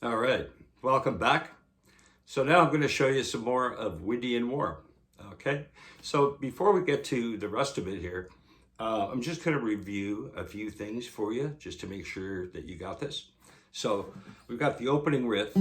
All right, welcome back. So now I'm going to show you some more of Windy and Warm. Okay, so before we get to the rest of it here, I'm just going to review a few things for you just to make sure that you got this. So we've got the opening riff.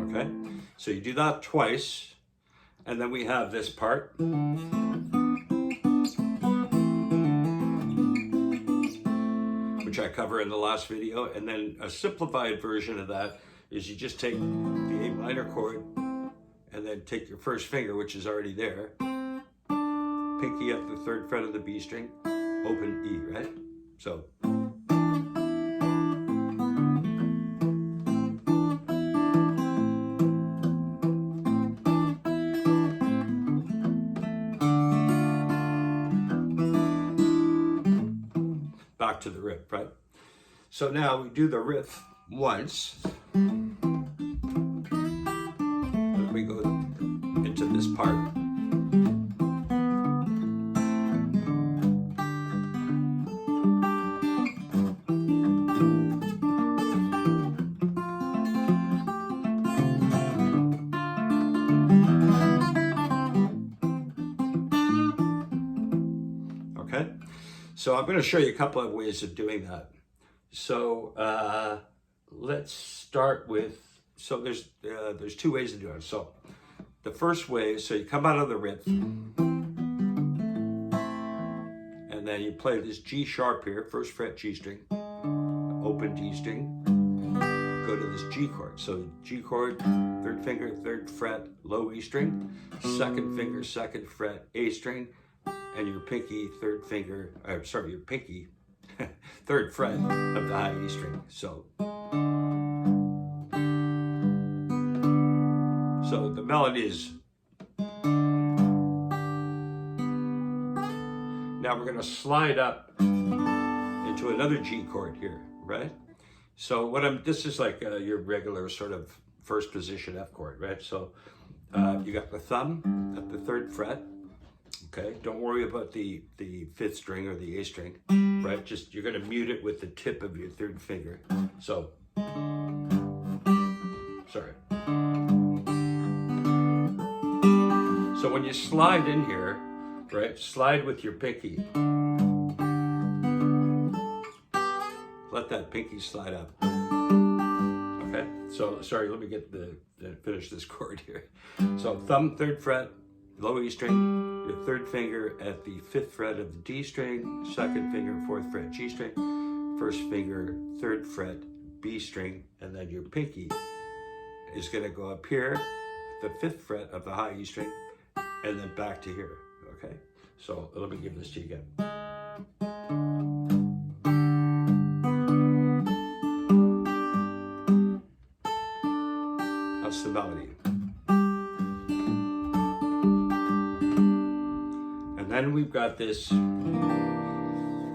Okay, so you do that twice. And then we have this part. Which I cover in the last video. And then a simplified version of that is you just take the A minor chord and then take your first finger, which is already there, pinky at the third fret of the B string, open E, right? So. Back to the riff, right? So now we do the riff once. Then we go into this part. Okay? So I'm going to show you a couple of ways of doing that. So let's start with, so there's two ways to do it. So the first way, so you come out of the riff, and then you play this G sharp here, first fret G string, open D string, go to this G chord. So G chord, third finger, third fret, low E string, second finger, second fret, A string, and your pinky, third finger, your pinky, third fret of the high E string. So the melody is, now we're going to slide up into another G chord here, right? So this is like your regular sort of first position F chord, right? So you got the thumb at the third fret. Okay, don't worry about the fifth string or the A string, right? Just, you're going to mute it with the tip of your third finger. So, sorry. So when you slide in here, right, slide with your pinky. Let that pinky slide up. Okay, so, sorry, let me finish this chord here. So thumb, third fret, low E string, your third finger at the fifth fret of the D string, second finger, fourth fret G string, first finger, third fret B string, and then your pinky is going to go up here, the fifth fret of the high E string, and then back to here, okay? So let me give this to you again. That's the melody. Then we've got this.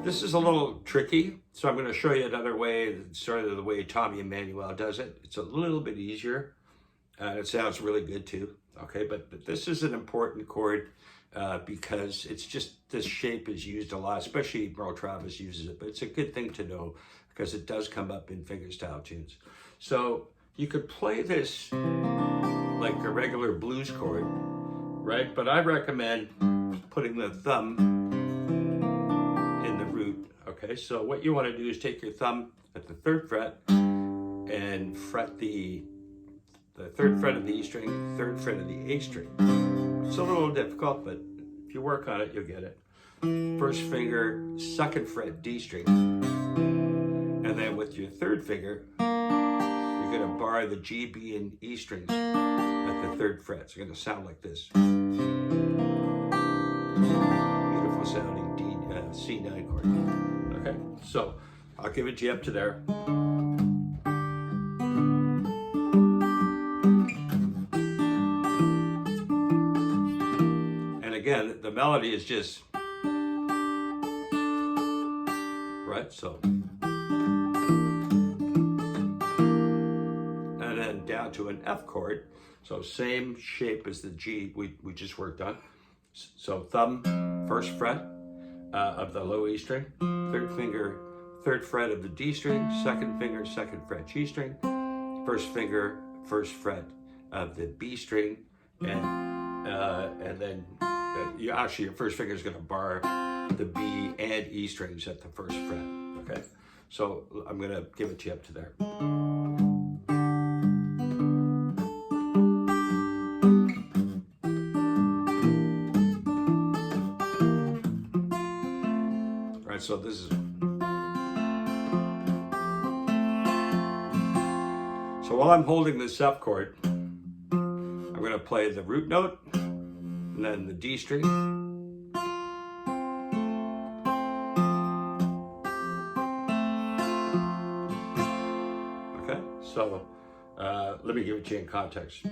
This is a little tricky, so I'm going to show you another way, sort of the way Tommy Emmanuel does it. It's a little bit easier, and it sounds really good too. Okay, but this is an important chord because it's just, this shape is used a lot, especially Merle Travis uses it, but it's a good thing to know because it does come up in fingerstyle tunes. So you could play this like a regular blues chord, right? But I recommend putting the thumb in the root. Okay, so what you want to do is take your thumb at the third fret and fret the third fret of the E string, third fret of the A string. It's a little difficult, but if you work on it, you'll get it. First finger, second fret D string, and then with your third finger, you're going to bar the G, B, and E strings at the third fret. It's going to sound like this. Beautiful sounding C9 chord. Okay, so I'll give it to you up to there. And again, the melody is just, right, so. And then down onto an F chord. So same shape as the G we just worked on. So thumb, first fret of the low E string, third finger, third fret of the D string, second finger, second fret G string, first finger, first fret of the B string, and then your first finger is going to bar the B and E strings at the first fret. Okay, so I'm going to give it to you up to there. All right, so this is. So while I'm holding this F chord, I'm going to play the root note and then the D string. Okay, so let me give it to you in context.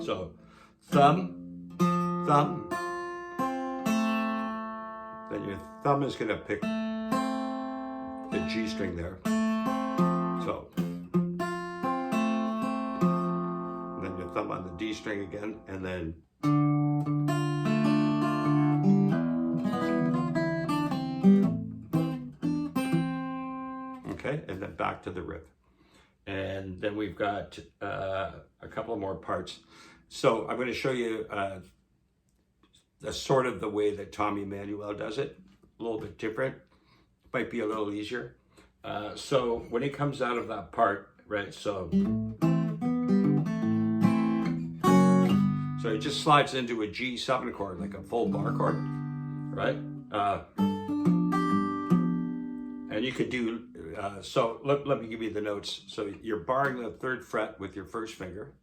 So thumb, thumb. Then your thumb is going to pick the G string there. So and then your thumb on the D string again, and then okay, and then back to the riff. And then we've got a couple more parts. So I'm going to show you the sort of the way that Tommy Emmanuel does it. A little bit different. Might be a little easier. So when he comes out of that part, right, so he just slides into a G7 chord, like a full bar chord, right? And you could do, so let me give you the notes. So you're barring the third fret with your first finger,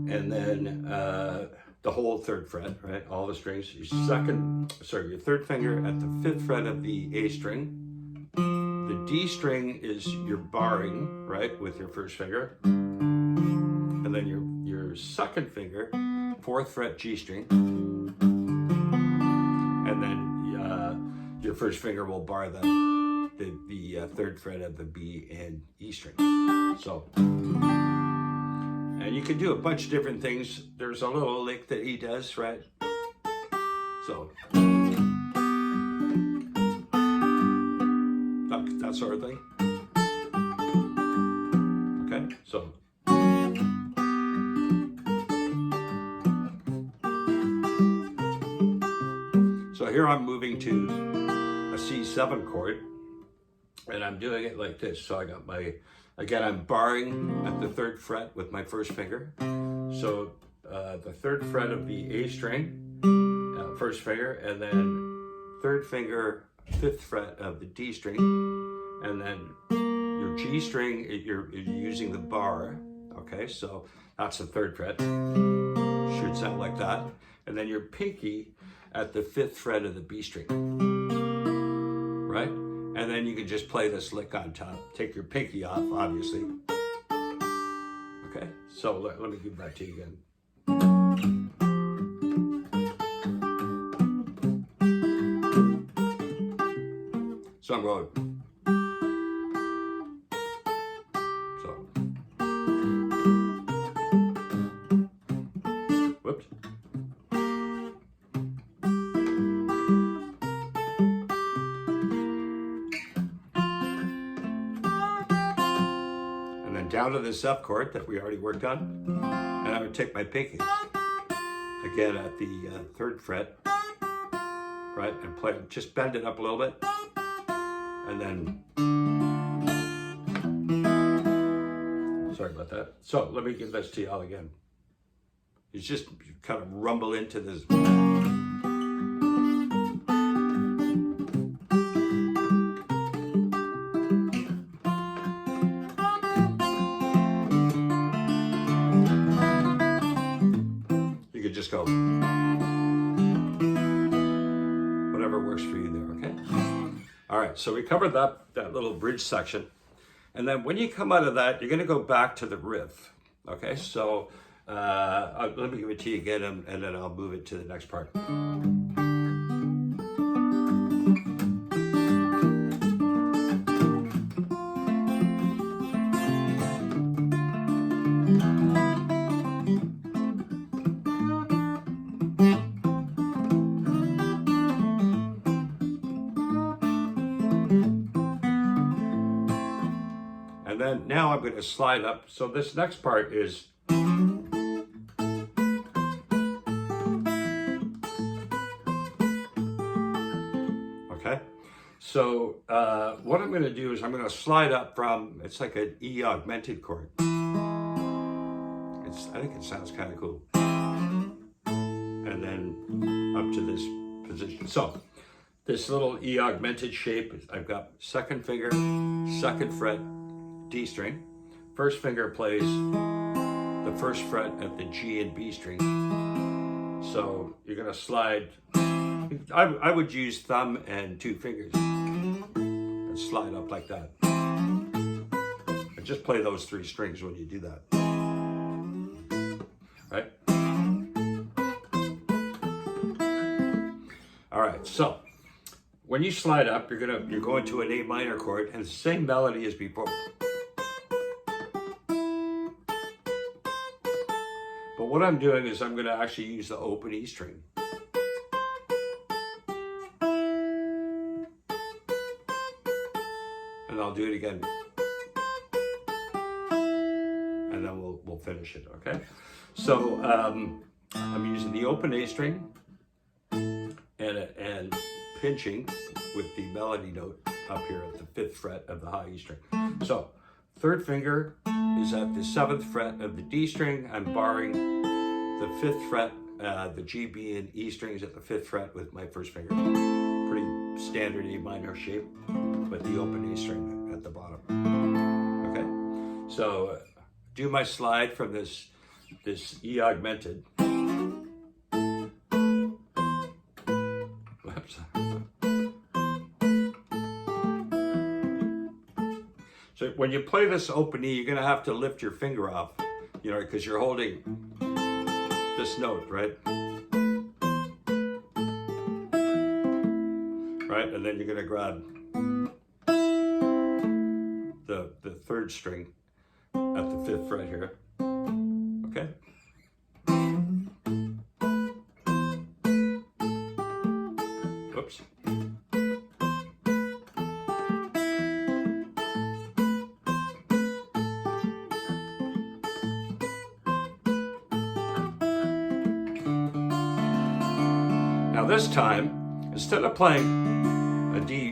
and then the whole third fret, right? All the strings. Your third finger at the fifth fret of the A string. The D string is your barring, right, with your first finger. And then your second finger, fourth fret G string. And then your first finger will bar the third fret of the B and E string. So, and you can do a bunch of different things. There's a little lick that he does, right? So, that sort of thing. Okay, so. So here I'm moving to a C7 chord, and I'm doing it like this. So I got again, I'm barring at the third fret with my first finger. So the third fret of the A string, first finger, and then third finger, fifth fret of the D string, and then your G string, you're using the bar. Okay, so that's the third fret. Should sound like that. And then your pinky at the fifth fret of the B string, right? And then you can just play this lick on top. Take your pinky off, obviously. Okay, so let me give that to you again. So I'm going. So. Whoops. Down to this F chord that we already worked on, and I would take my pinky again at the third fret, right, and play, just bend it up a little bit, and then, sorry about that. So let me give this to y'all again. You just kind of rumble into this. Just go. Whatever works for you there, okay? All All right, so we covered that little bridge section. And then when you come out of that, you're going to go back to the riff. Okay, so let me give it to you again, and then I'll move it to the next part. And then now I'm going to slide up. So this next part is, okay. So what I'm going to do is I'm going to slide up from, it's like an E augmented chord. I think it sounds kind of cool. And then up to this position. So this little E augmented shape, I've got second finger, second fret, D string. First finger plays the first fret at the G and B string. So you're going to slide. I would use thumb and two fingers and slide up like that. And just play those three strings when you do that. Right? All right, so when you slide up, you're going to an A minor chord, and the same melody as before. But what I'm doing is I'm going to actually use the open E string. And I'll do it again. And then we'll finish it, okay? So I'm using the open A string and pinching with the melody note up here at the 5th fret of the high E string. So third finger is at the 7th fret of the D string. I'm barring the 5th fret, the G, B, and E strings at the 5th fret with my first finger. Pretty standard A minor shape, but the open A string at the bottom. Okay, so do my slide from this E augmented. Whoops. So when you play this open E, you're going to have to lift your finger off, you know, because you're holding this note, right? Right, and then you're going to grab the 3rd string at the 5th fret here. Okay? Whoops. Now this time, instead of playing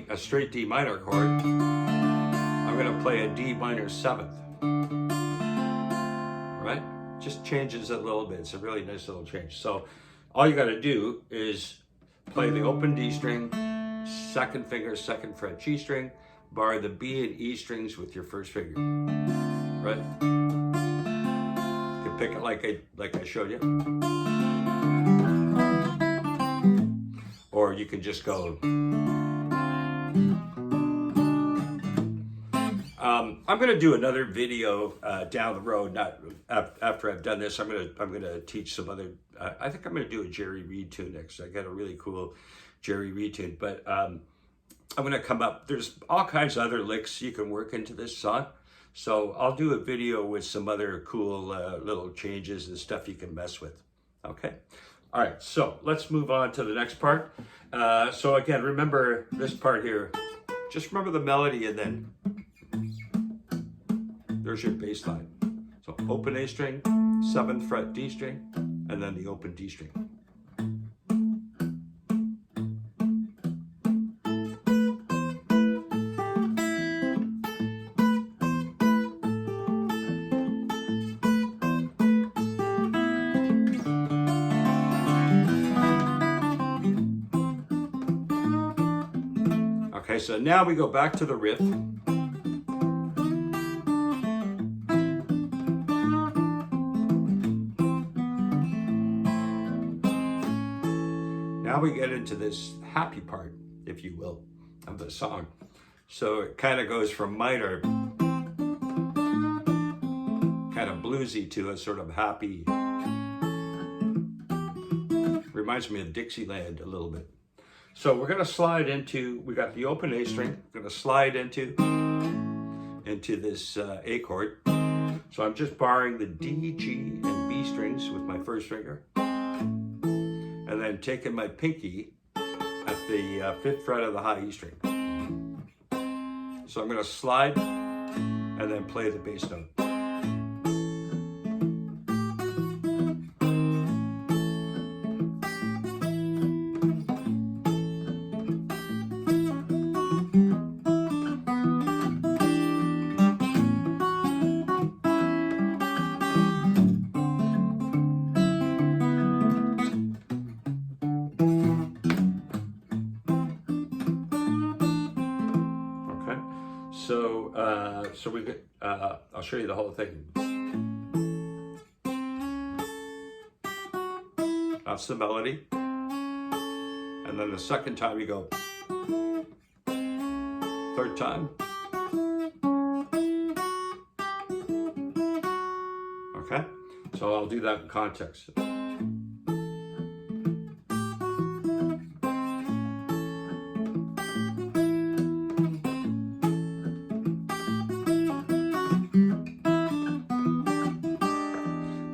a straight D minor chord, I'm going to play a D minor 7th. Right? Just changes it a little bit. It's a really nice little change. So all you got to do is play the open D string, 2nd finger, 2nd fret G string, bar the B and E strings with your first finger. Right? You can pick it like I showed you. Or you can just go. I'm going to do another video down the road. Not after I've done this. I'm going to teach some other. I think I'm going to do a Jerry Reed tune next. I got a really cool Jerry Reed tune, but I'm going to come up. There's all kinds of other licks you can work into this song. So I'll do a video with some other cool little changes and stuff you can mess with. Okay. All right, so let's move on to the next part. So again, remember this part here. Just remember the melody, and then there's your bass line. So open A string, 7th fret D string, and then the open D string. Okay, so now we go back to the riff. Now we get into this happy part, if you will. of the song. So it kind of goes from minor, kind of bluesy, to a sort of happy. Reminds me of Dixieland a little bit. So we're going to slide into, we got the open A string, we're going to slide into this A chord. So I'm just barring the D, G, and B strings with my first finger, and then taking my pinky at the 5th fret of the high E string. So I'm going to slide and then play the bass note. So we get, I'll show you the whole thing. That's the melody. And then the second time you go, third time. Okay? So I'll do that in context.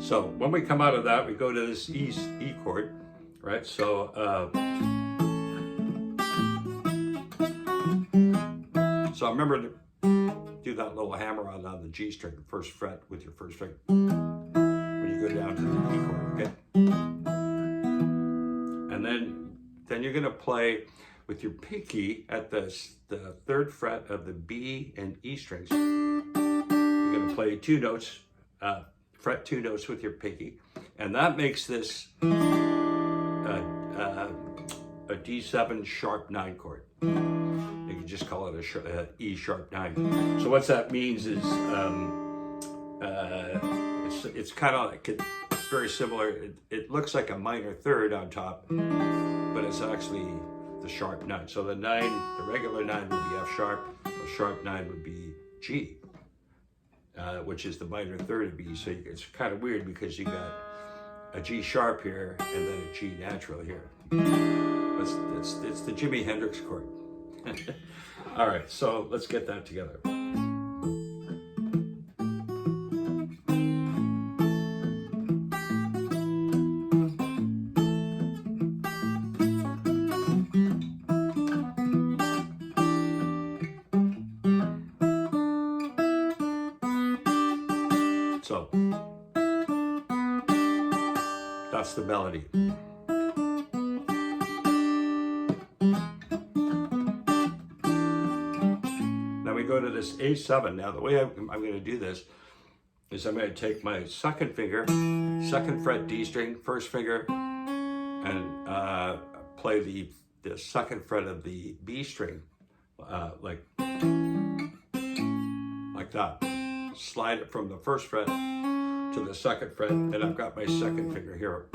So when we come out of that, we go to this E chord, right? So remember to do that little hammer on the G string, the 1st fret with your 1st finger when you go down to the E chord, okay? And then you're going to play with your pinky at the 3rd fret of the B and E strings. You're going to play 2 notes. Fret 2 notes with your pinky, and that makes this a D7 sharp 9 chord. You can just call it a E sharp 9. So what that means is it's kind of like very similar. It looks like a minor 3rd on top, but it's actually the sharp 9. So the 9, the regular 9 would be F sharp. The sharp 9 would be G. Which is the minor 3rd of B. So it's kind of weird because you got a G sharp here and then a G natural here. It's the Jimi Hendrix chord. All right, so let's get that together. So that's the melody. Now we go to this A7. Now the way I'm going to do this is I'm going to take my 2nd finger, 2nd fret D string, 1st finger, and play the 2nd fret of the B string, like that. Slide it from the 1st fret to the 2nd fret, and I've got my 2nd finger here.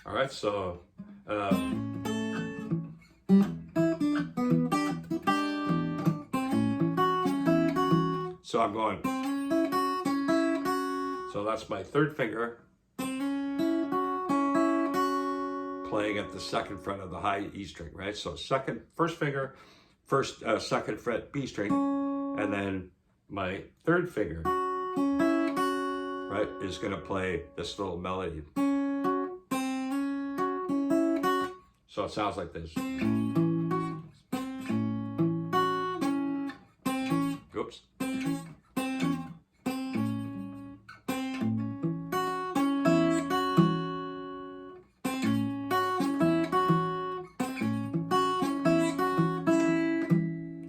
All right, so I'm going. So that's my 3rd finger playing at the 2nd fret of the high E string, right? So 1st finger, 2nd fret B string, and then my 3rd finger, right, is going to play this little melody. So it sounds like this. Oops.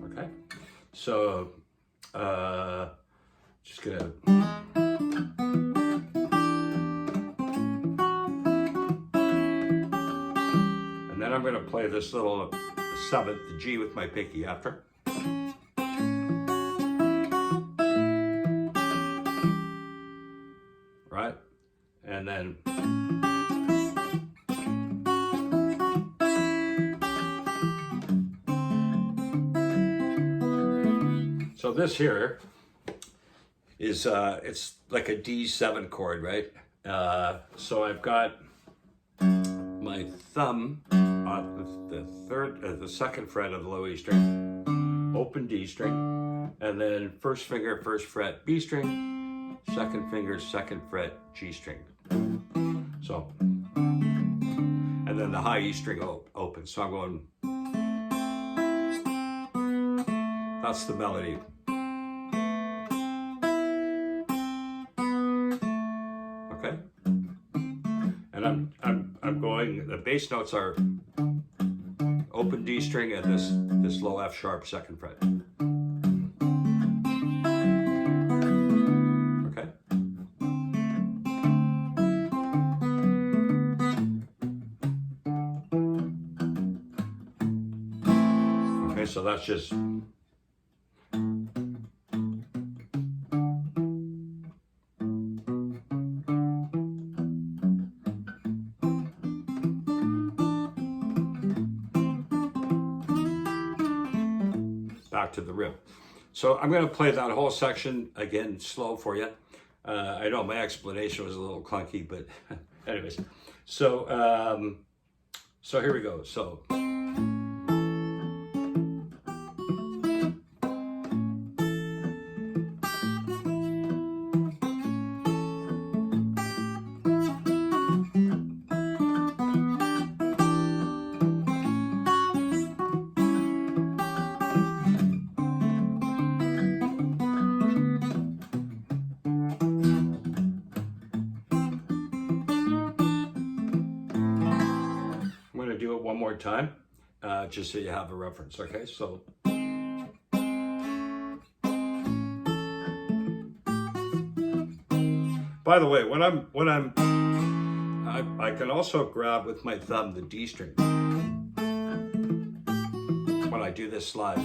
Okay. So just gonna and then I'm gonna play this little 7th, the G with my pinky after. Right? And then So this here is, it's like a D7 chord, right? So I've got my thumb on the second fret of the low E string, open D string, and then first finger, first fret, B string, second finger, second fret, G string. So, and then the high E string open. So I'm going, that's the melody. Okay? And I'm going, the bass notes are open D string and this low F sharp second fret. Okay? Okay, so that's just back to the riff. So I'm going to play that whole section again slow for you. I know my explanation was a little clunky, but anyways. So so here we go. So do it one more time, just so you have a reference. Okay, so. By the way, I can also grab with my thumb the D string when I do this slide.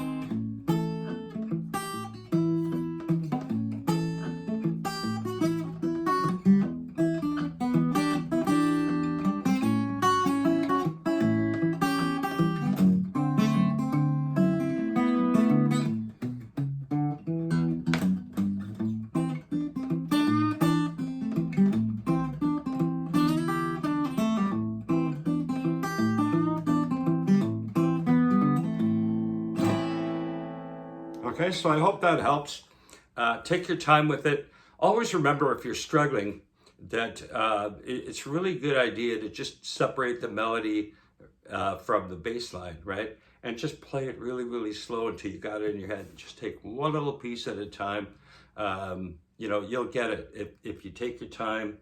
Okay, so I hope that helps. Take your time with it. Always remember, if you're struggling, that it's a really good idea to just separate the melody from the bass line, right? And just play it really, really slow until you got it in your head. Just take one little piece at a time. You know, you'll get it. If you take your time,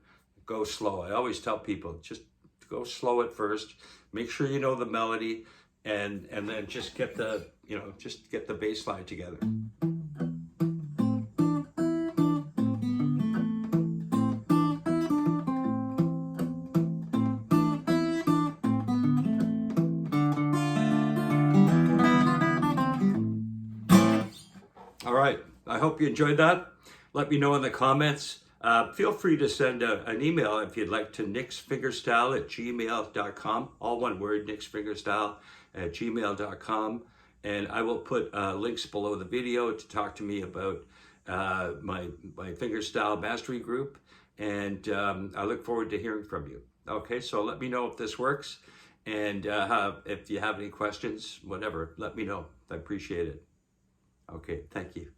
go slow. I always tell people, just go slow at first. Make sure you know the melody, and then just get the, you know, just get the bass line together. All right, I hope you enjoyed that. Let me know in the comments. Feel free to send an email if you'd like to nicksfingerstyle@gmail.com. All one word, nicksfingerstyle@gmail.com. And I will put links below the video to talk to me about my fingerstyle mastery group. And I look forward to hearing from you. Okay, so let me know if this works. And if you have any questions, whatever, let me know. I appreciate it. Okay, thank you.